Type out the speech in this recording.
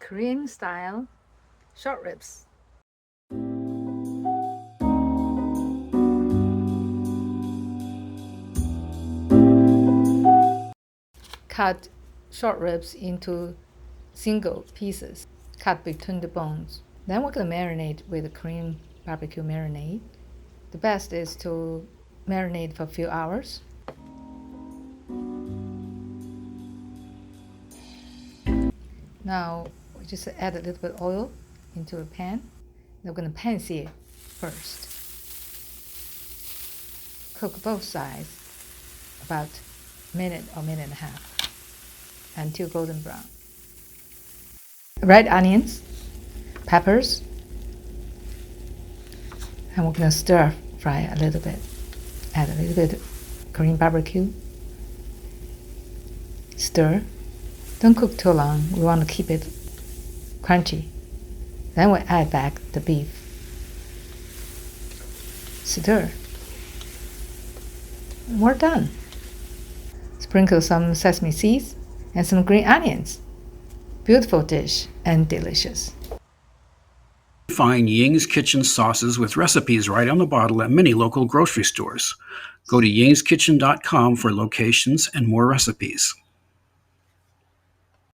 Korean style short ribs. Cut short ribs into single pieces, cut between the bones. Then we're going to marinate with the Korean barbecue marinade. The best is to marinate for a few hours. Now we just add a little bit of oil into a pan. We're going to pan sear first. Cook both sides about a minute or minute and a half until golden brown. Red onions, peppers, and we're going to stir fry a little bit. Add a little bit of Korean barbecue. Stir. Don't cook too long. We want to keep it crunchy. Then we add back the beef. Stir. And we're done. Sprinkle some sesame seeds and some green onions. Beautiful dish and delicious. Find Ying's Kitchen sauces with recipes right on the bottle at many local grocery stores. Go to yingskitchen.com for locations and more recipes.